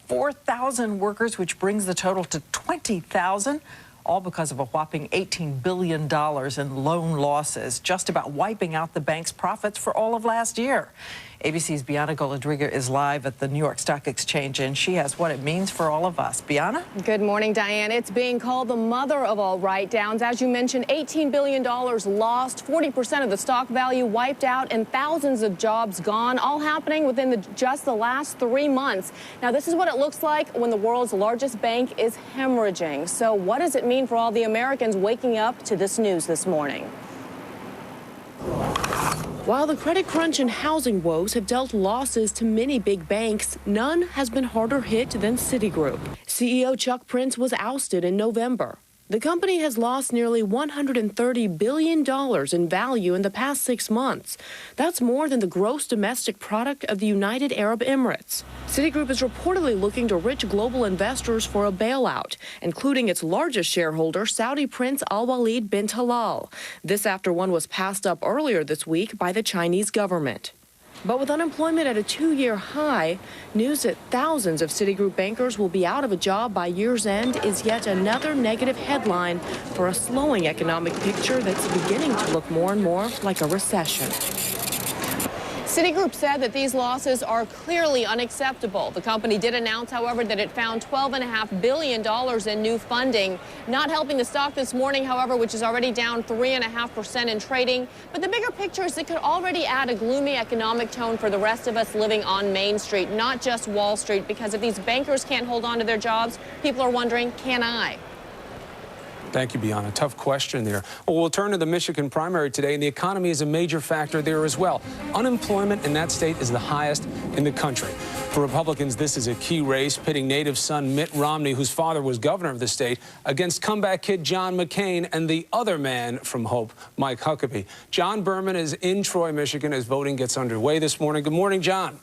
4,000 workers, which brings the total to 20,000. All because of a whopping $18 billion in loan losses, just about wiping out the bank's profits for all of last year. ABC's Bianna Golodriga is live at the New York Stock Exchange, and she has what it means for all of us. Bianna? Good morning, Diane. It's being called the mother of all write-downs. As you mentioned, $18 billion lost, 40% of the stock value wiped out, and thousands of jobs gone, all happening within just the last 3 months. Now, this is what it looks like when the world's largest bank is hemorrhaging. So what does it mean for all the Americans waking up to this news this morning? While the credit crunch and housing woes have dealt losses to many big banks, none has been harder hit than Citigroup. CEO Chuck Prince was ousted in November. The company has lost nearly $130 billion in value in the past 6 months. That's more than the gross domestic product of the United Arab Emirates. Citigroup is reportedly looking to rich global investors for a bailout, including its largest shareholder, Saudi Prince Al-Walid bin Talal. This after one was passed up earlier this week by the Chinese government. But with unemployment at a 2-year high, news that thousands of Citigroup bankers will be out of a job by year's end is yet another negative headline for a slowing economic picture that's beginning to look more and more like a recession. Citigroup said that these losses are clearly unacceptable. The company did announce, however, that it found $12.5 billion in new funding, not helping the stock this morning, however, which is already down 3.5% in trading. But the bigger picture is it could already add a gloomy economic tone for the rest of us living on Main Street, not just Wall Street, because if these bankers can't hold on to their jobs, people are wondering, can I? Thank you, Bianna. Tough question there. Well, we'll turn to the Michigan primary today, and the economy is a major factor there as well. Unemployment in that state is the highest in the country. For Republicans, this is a key race, pitting native son Mitt Romney, whose father was governor of the state, against comeback kid John McCain and the other man from Hope, Mike Huckabee. John Berman is in Troy, Michigan, as voting gets underway this morning. Good morning, John.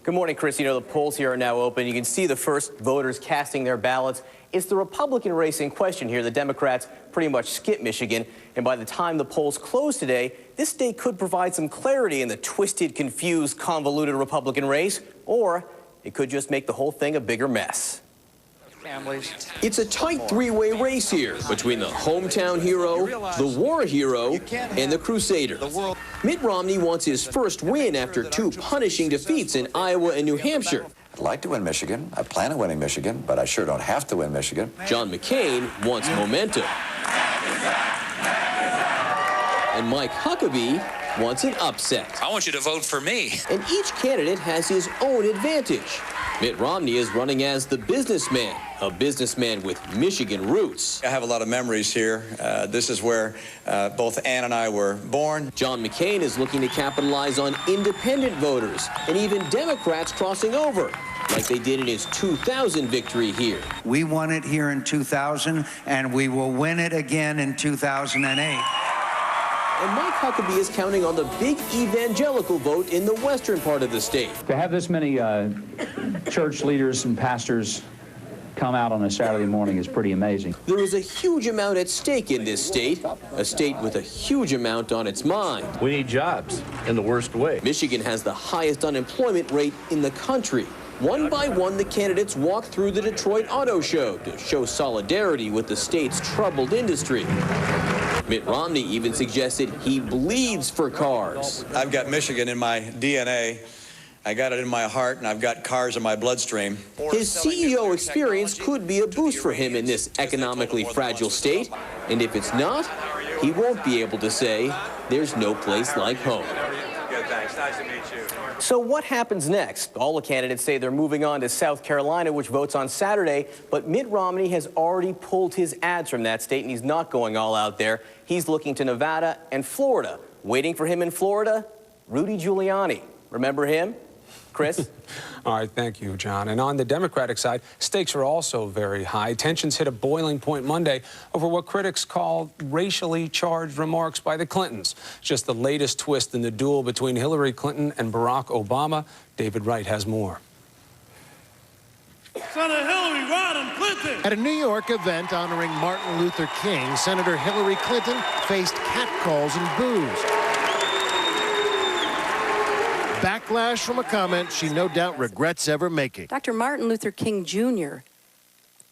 Good morning, Chris. You know, the polls here are now open. You can see the first voters casting their ballots. It's the Republican race in question here. The Democrats pretty much skipped Michigan. And by the time the polls close today, this state could provide some clarity in the twisted, confused, convoluted Republican race, or it could just make the whole thing a bigger mess. It's a tight three-way race here between the hometown hero, the war hero, and the crusader. Mitt Romney wants his first win after 2 punishing defeats in Iowa and New Hampshire. I'd like to win Michigan. I plan on winning Michigan, but I sure don't have to win Michigan. John McCain wants momentum. And Mike Huckabee wants an upset. I want you to vote for me. And each candidate has his own advantage. Mitt Romney is running as the businessman, a businessman with Michigan roots. I have a lot of memories here. This is where both Ann and I were born. John McCain is looking to capitalize on independent voters and even Democrats crossing over, like they did in his 2000 victory here. We won it here in 2000, and we will win it again in 2008. And Mike Huckabee is counting on the big evangelical vote in the western part of the state. To have this many church leaders and pastors come out on a Saturday morning is pretty amazing. There is a huge amount at stake in this state, a state with a huge amount on its mind. We need jobs in the worst way. Michigan has the highest unemployment rate in the country. One by one, the candidates walk through the Detroit Auto Show to show solidarity with the state's troubled industry. Mitt Romney even suggested he bleeds for cars. I've got Michigan in my DNA. I got it in my heart, and I've got cars in my bloodstream. His CEO experience could be a boost for him in this economically fragile state. And if it's not, he won't be able to say there's no place like home. Good, thanks. Nice to meet you. So what happens next? All the candidates say they're moving on to South Carolina, which votes on Saturday, but Mitt Romney has already pulled his ads from that state, and he's not going all out there. He's looking to Nevada and Florida. Waiting for him in Florida, Rudy Giuliani. Remember him? Chris? All right, thank you, John. And on the Democratic side, stakes are also very high. Tensions hit a boiling point Monday over what critics call racially charged remarks by the Clintons. Just the latest twist in the duel between Hillary Clinton and Barack Obama. David Wright has more. Son of Hillary Rodham Clinton. At a New York event honoring Martin Luther King, Senator Hillary Clinton faced catcalls and boos. backlash from a comment she no doubt regrets ever making. Dr. Martin Luther King Jr.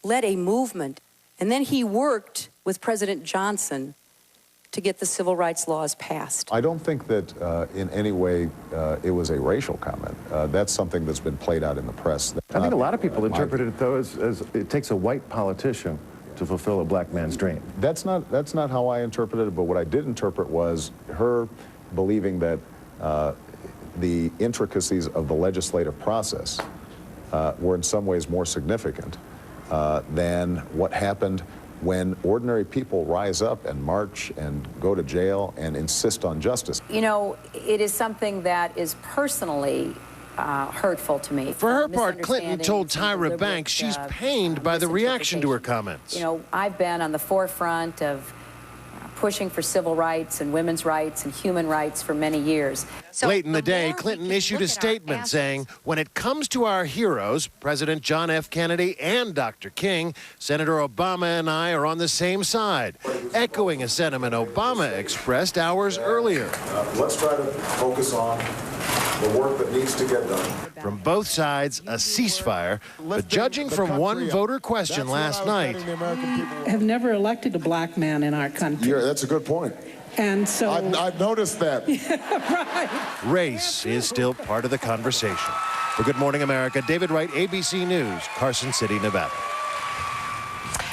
led a movement, and then he worked with President Johnson to get the civil rights laws passed. I don't think that in any way it was a racial comment. That's something that's been played out in the press. I think a lot of people interpreted it, though, as it takes a white politician to fulfill a black man's dream. That's not how I interpreted it, but what I did interpret was her believing that the intricacies of the legislative process were in some ways more significant than what happened when ordinary people rise up and march and go to jail and insist on justice. You know, it is something that is personally hurtful to me. For her part, Clinton told Tyra Banks she's pained by the reaction to her comments. You know, I've been on the forefront of pushing for civil rights and women's rights and human rights for many years. Late in the day, Clinton issued a statement saying, when it comes to our heroes, President John F. Kennedy and Dr. King, Senator Obama and I are on the same side, echoing a sentiment Obama expressed hours earlier. Let's try to focus on the work that needs to get done. From both sides, a ceasefire, but judging from one voter question last night, have never elected a black man in our country. Yeah, that's a good point. And so I've noticed that. Right. Race is still part of the conversation. For Good Morning America, David Wright, ABC News, Carson City, Nevada.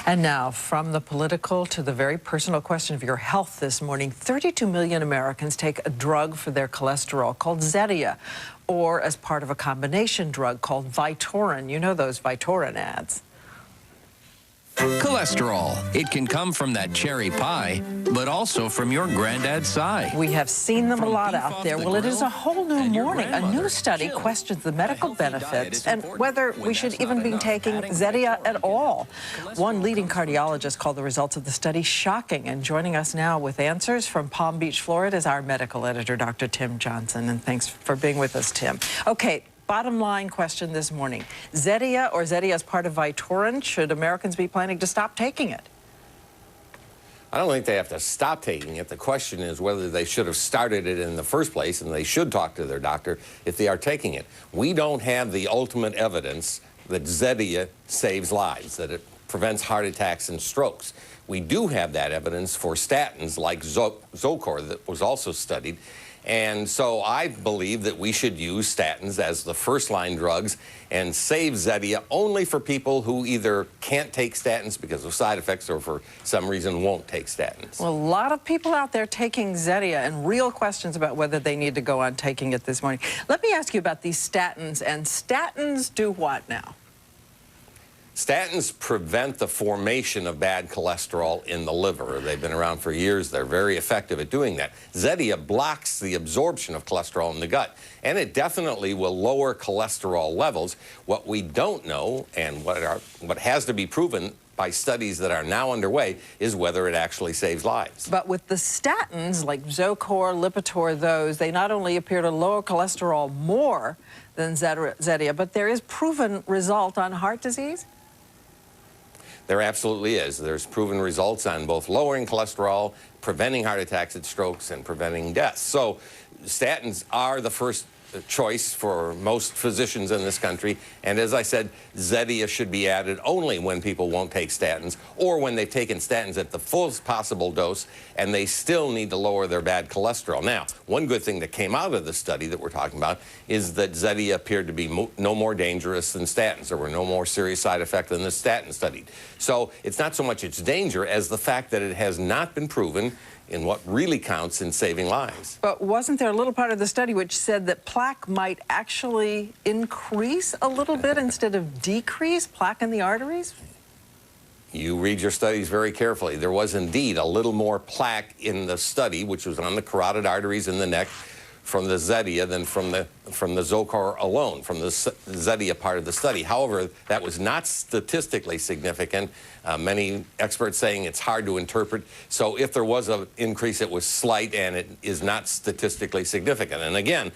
And now, from the political to the very personal question of your health this morning, 32 million Americans take a drug for their cholesterol called Zetia, or as part of a combination drug called Vytorin. You know those Vytorin ads. Cholesterol. It can come from that cherry pie, but also from your granddad's side. We have seen them a lot out there. Well, it is a whole new morning. A new study questions the medical benefits and whether we should even be taking Zetia at all. One leading cardiologist called the results of the study shocking. And joining us now with answers from Palm Beach, Florida, is our medical editor, Dr. Tim Johnson. And thanks for being with us, Tim. Okay. Bottom line question this morning. Zetia or Zetia as part of Vytorin, should Americans be planning to stop taking it? I don't think they have to stop taking it. The question is whether they should have started it in the first place, and they should talk to their doctor if they are taking it. We don't have the ultimate evidence that Zetia saves lives, that it prevents heart attacks and strokes. We do have that evidence for statins like Zocor that was also studied. And so I believe that we should use statins as the first-line drugs and save Zetia only for people who either can't take statins because of side effects or for some reason won't take statins. Well, a lot of people out there taking Zetia and real questions about whether they need to go on taking it this morning. Let me ask you about these statins. And statins do what now? Statins prevent the formation of bad cholesterol in the liver. They've been around for years. They're very effective at doing that. Zetia blocks the absorption of cholesterol in the gut, and it definitely will lower cholesterol levels. What we don't know, and what has to be proven by studies that are now underway, is whether it actually saves lives. But with the statins, like Zocor, Lipitor, those, they not only appear to lower cholesterol more than Zetia, but there is proven result on heart disease? There absolutely is. There's proven results on both lowering cholesterol, preventing heart attacks and strokes, and preventing deaths. So statins are the first choice for most physicians in this country. And as I said, Zetia should be added only when people won't take statins or when they've taken statins at the fullest possible dose and they still need to lower their bad cholesterol. Now, one good thing that came out of the study that we're talking about is that Zetia appeared to be no more dangerous than statins. There were no more serious side effects than the statin studied. So it's not so much its danger as the fact that it has not been proven in what really counts in saving lives. But wasn't there a little part of the study which said that plaque might actually increase a little bit instead of decrease, plaque in the arteries? You read your studies very carefully. There was indeed a little more plaque in the study, which was on the carotid arteries in the neck, from the Zetia than from the Zocor alone, from the Zetia part of the study. However, that was not statistically significant. Many experts saying it's hard to interpret. So if there was an increase, it was slight and it is not statistically significant. And again,